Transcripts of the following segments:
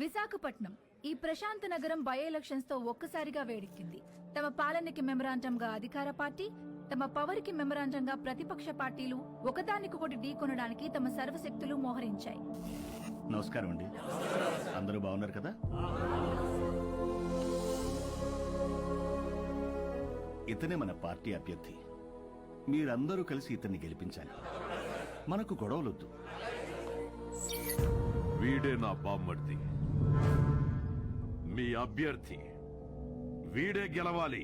విశాఖపట్నం ఈ ప్రశాంత నగరం బై ఎలక్షన్స్ తో ఒక్కసారిగా వేడెక్కింది. తమ పాలనకి మెమరాండంగా అధికార పార్టీ, తమ పవర్ కి మెమరాండంగా ప్రతిపక్ష పార్టీలు ఒకదానికొకటి ఢీకొనడానికి తమ సర్వశక్తులు మోహరించాయి. నమస్కారం అండి, అందరూ బాగున్నారు కదా? ఇతనే మన పార్టీ అభ్యర్థి. మీరందరూ కలిసి ఇతన్ని గెలిపించాలి. మనకు గొడవలొద్దు. వీడే నా బామ్మర్ది, మీ అభ్యర్థి. వీడే గెలవాలి,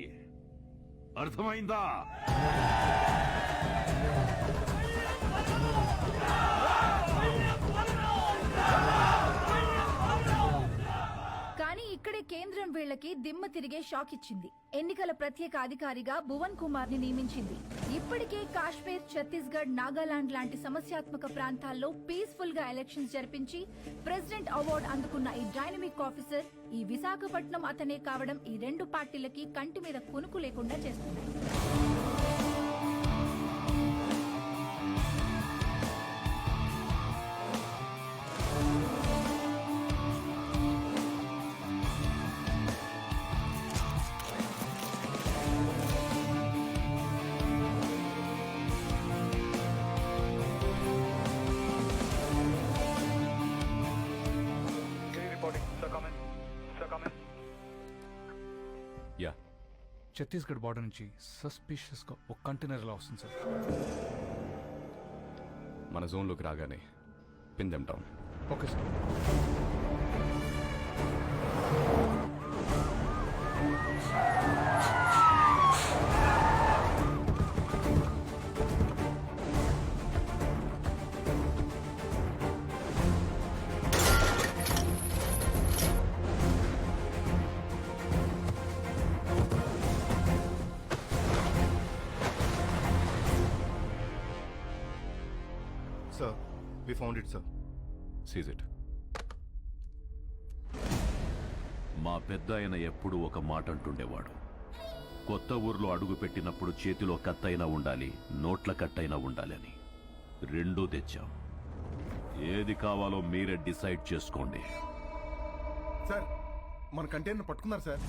అర్థమైందా? కానీ ఇక్కడే కేంద్రం వీళ్లకి దిమ్మ తిరిగే షాక్ ఇచ్చింది. ఎన్నికల ప్రత్యేక అధికారిగా భువన్ కుమార్ ని నియమించింది. ఇప్పటికే కాశ్మీర్, ఛత్తీస్గఢ్, నాగాలాండ్ లాంటి సమస్యాత్మక ప్రాంతాల్లో పీస్ఫుల్ గా ఎలక్షన్స్ జరిపించి ప్రెసిడెంట్ అవార్డు అందుకున్న ఈ డైనమిక్ ఆఫీసర్ ఈ విశాఖపట్నం అతనే కావడం ఈ రెండు పార్టీలకి కంటి మీద కునుకు లేకుండా చేస్తుంది. యా, ఛత్తీస్గఢ్ బార్డర్ నుంచి సస్పిషియస్ గా ఒక కంటైనర్ ఎలా వస్తుంది సార్? మన జోన్లోకి రాగానే pin them down. Okay sir. Sir, we found it, sir. Seize it. మా పెద్ద ఆయన ఎప్పుడు ఒక మాట అంటుండేవాడు, కొత్త ఊర్లో అడుగు పెట్టినప్పుడు చేతిలో కత్తైనా ఉండాలి, నోట్ల కట్టైనా ఉండాలి అని. రెండూ తెచ్చాం. ఏది కావాలో మీరే డిసైడ్ చేసుకోండి. సార్, మన కంటైనర్ పట్టుకున్నారు సార్.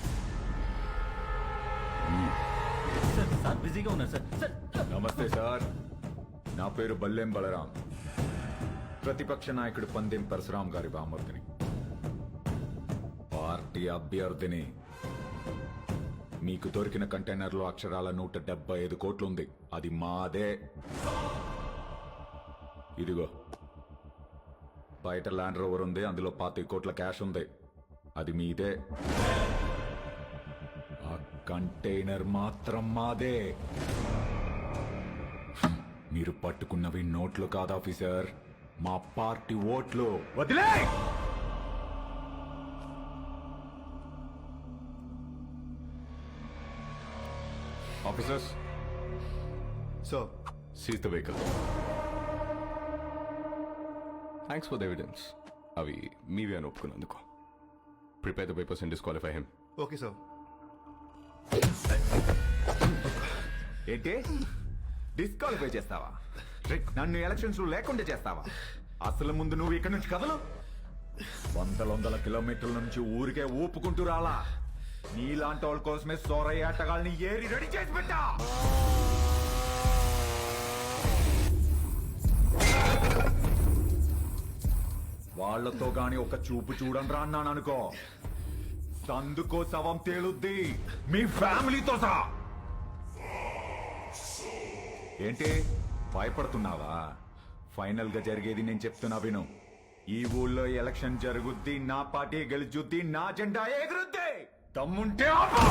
బిజీగా ఉన్నారు సార్. నమస్తే సార్, నా పేరు బల్లెం బలరాం, ప్రతిపక్ష నాయకుడు పందెం పరశురాం గారి బామర్దిని, పార్టీ అభ్యర్థిని. మీకు దొరికిన కంటైనర్లో అక్షరాల 175 కోట్లు ఉంది. అది మాదే. ఇదిగో బయట ల్యాండ్ రోవర్ ఉంది, అందులో 25 కోట్ల క్యాష్ ఉంది. అది మీదే. ఆ కంటైనర్ మాత్రం మాదే. మీరు పట్టుకున్నవి నోట్లు కాదు ఆఫీసర్, మా పార్టీ ఓట్లు. వదిలే! Officers, Sir, seize the vehicle. Thanks for the evidence. అవి మీవే అని ఒప్పుకున్నందుకు. Prepare the papers and disqualify him. okay, sir. ఏంటి డిస్క్వాలిఫై చేస్తావా? నన్ను ఎలక్షన్స్ లేకుండా చేస్తావా? అసలు ముందు నువ్వు ఇక్కడ నుంచి కదలు. వందల కిలోమీటర్ల నుంచి ఊరికే ఊపుకుంటూ రాలా. నీలాంటి వాళ్ళ కోసమే సోరయ్య ఆటగాళ్ళని ఏరి రెడీ చేసి పెట్టా. వాళ్లతో గాని ఒక చూపు చూడండి రా అన్నాను అనుకో, సందుకో శవం తేలుద్ది, మీ ఫ్యామిలీతో సహా. ఏంటి భయపడుతున్నావా? ఫైనల్ గా జరిగేది నేను చెప్తున్నా విను. ఈ ఊళ్ళో ఎలక్షన్ జరుగుద్ది, నా పార్టీ గెలుచుద్ది, నా జెండా ఎగురుద్ది. దమ్ముంటే ఆపు.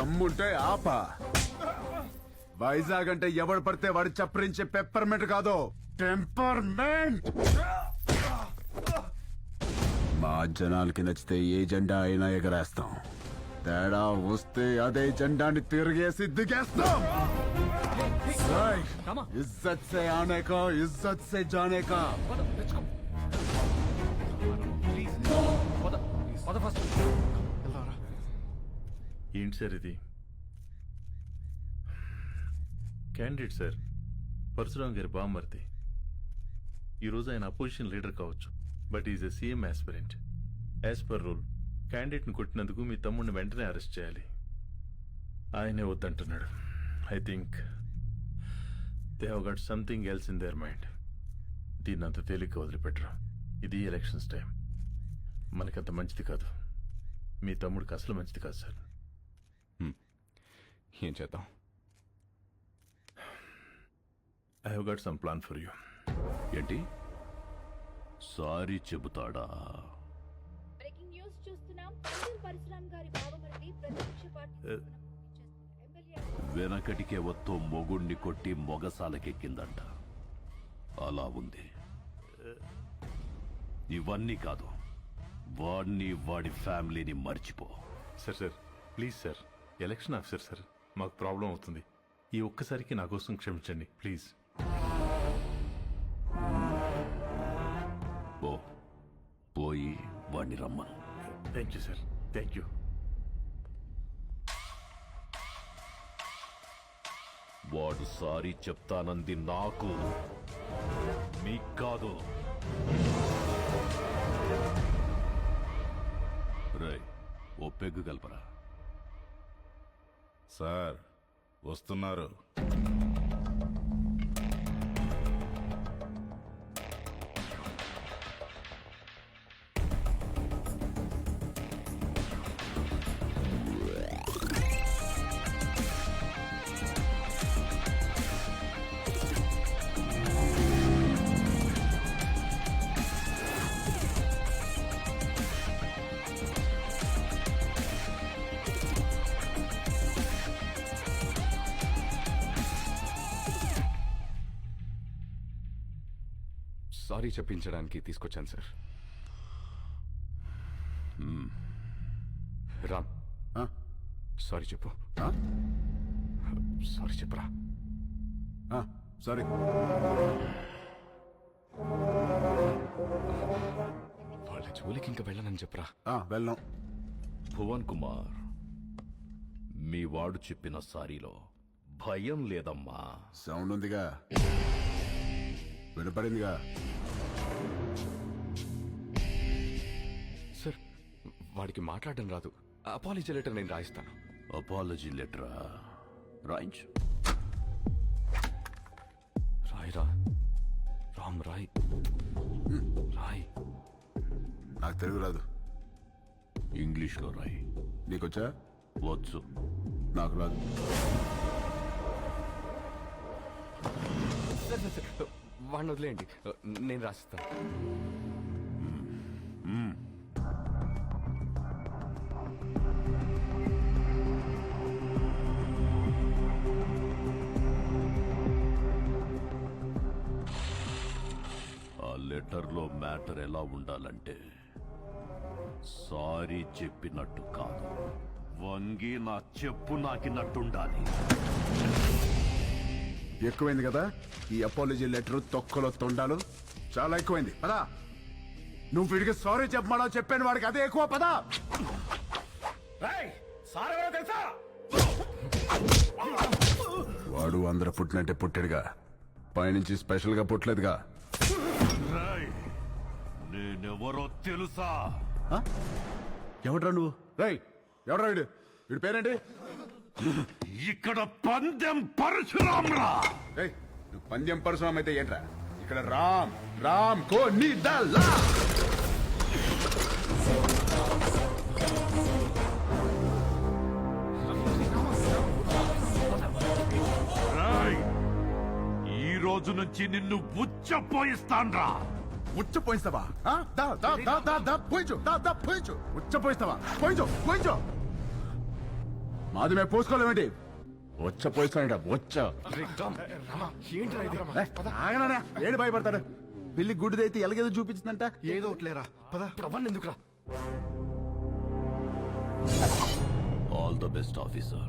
దమ్ముంటే ఆపా. వైజాగ్ అంటే ఎవడు పడితే వాడు చప్పరించే పెప్పర్మెంట్ కాదు, టెంపర్మెంట్. మా జనాలకి నచ్చితే ఏ జెండా అయినా ఎగరేస్తాం. తేడా వస్తే అదే జెండాని తిరిగేసి దిగేస్తాం. ఇజ్జత్ సే ఆనే కా, ఇజ్జత్ సే జానే కా. ఏంటి సార్ ఇది? క్యాండిడేట్ సార్, పరశురామ్ గారి బామ్మర్ది. ఈరోజు ఆయన అపోజిషన్ లీడర్ కావచ్చు, but is a CM aspirant. As per rule క్యాండిడేట్ని కొట్టినందుకు మీ తమ్ముడిని వెంటనే అరెస్ట్ చేయాలి. ఆయనే వద్దంటున్నాడు. I think they have got something else in their mind. దీన్ని అంత తేలిక వదిలిపెట్టరు. ఇది ఎలక్షన్స్ టైం, మనకంత మంచిది కాదు. మీ తమ్ముడికి అసలు మంచిది కాదు సార్. ఏం చేద్దాం? I have got some plan for you. ఏంటి? సారీ చెబుతాడా? బ్రేకింగ్ న్యూస్ చూస్తున్నాం. పరశురామ్ గారి బావమరిది ప్రతిపక్ష పార్టీ వెనకటికే వత్తో మొగుణ్ణి కొట్టి మొగసాలకెక్కిందంట. అలా ఉంది. ఇవన్నీ కాదు, వాడిని వాడి ఫ్యామిలీని మర్చిపో. Sir sir please sir, election officer sir, మాకు ప్రాబ్లం అవుతుంది. ఈ ఒక్కసారికి నా కోసం క్షమించండి ప్లీజ్. పోయి వాడిని రమ్మను. Thank you sir, thank you. వాడు సారీ చెప్తానంది నాకు, మీకు కాదు. రే, ఓ పెగ్గు కలపరా. సార్ వస్తున్నారు. సారీ చెప్పించడానికి తీసుకొచ్చాను సార్. రామ్, సారీ చెప్పు. సారీ చెప్పరా. సారీ. వాళ్ళ జోలికి ఇంకా వెళ్ళనని చెప్పరా. వెళ్ళాం. భువన్ కుమార్, మీ వాడు చెప్పిన సారీలో భయం లేదమ్మా. సౌండ్ ఉందిగా, వినపడిందిగా. సార్, వాడికి మాట్లాడడం రాదు. అపాలజీ లెటర్ నేను రాయిస్తాను. అపాలజీ లెటరా? రాయించు. రాయిరా. రామ్ రాయ్. రాయ్. నాకు తెలుగు రాదు. ఇంగ్లీష్లో రాయి. నీకొచ్చా? వచ్చు. నాకు రాదు. సార్ సార్ సార్, వాడిని వదిలేయండి, నేను రాసిస్తాను. ఆ లెటర్లో మ్యాటర్ ఎలా ఉండాలంటే, సారీ చెప్పినట్టు కాదు, వంగి నా చెప్పు నాకినట్టుండాలి. ఎక్కువైంది కదా ఈ అపాలజీ లెటర్, తొక్కలో తొండాలు. చాలా ఎక్కువైంది. పదా, నువ్వు వీడికి సారీ చెప్పమా చెప్పాను, వాడికి అదే ఎక్కువ. పదా. వాడు అందరూ పుట్టినట్టే పుట్టాడుగా, పైనుంచి స్పెషల్ గా పుట్టలేదుగా. నేనెవరో తెలుసా? ఎవడ్రా నువ్వు? రై, ఎవడ్రా వీడు? వీడి పేరేంటి? ఇక్కడ పందెం పరశురామ్రా. నువ్వు పందెం పరశురామ్ అయితే ఏంట్రా? ఇక్కడ రామ్ రామ్ కో నీ దల్లా. ఈ రోజు నుంచి నిన్ను ఉచ్చపోయిస్తాన్రా. ఉచ్చపోయిస్తావా? పోయించు. ఉచ్చపోయిస్తావా? పోయించు. మాది మేము పోసుకోలేమేంటి వచ్చ పోయిస్తాడ వచ్చ ఆగనా ఏడు భయపడతాడు పిల్లి గుడ్డిదైతే ఎలాగేదో చూపించిందంట ఏదో ఒకట్లేరా పద అవన్నీ ఎందుకురా ఆల్ ద బెస్ట్ ఆఫీసర్.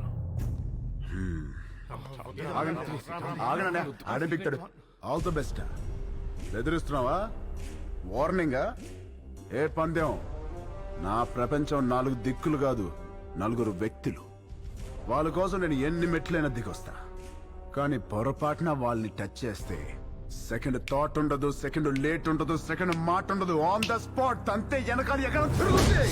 ఆగనా ఆడే పిక్తాడు ఆల్ ద బెస్ట్ బెదిరిస్తున్నావా వార్నింగా ఏ పందెం నా ప్రపంచం 4 దిక్కులు కాదు 4 వ్యక్తులు వాళ్ళ కోసం నేను ఎన్ని మెట్లైనా దిగొస్తా కానీ పొరపాటున వాళ్ళని టచ్ చేస్తే సెకండ్ థాట్ ఉండదు సెకండ్ లేట్ ఉండదు సెకండ్ మాట ఉండదు ఆన్ ద స్పాట్ అంతే వెనకాల ఎక్కడ తిరుగుతుంది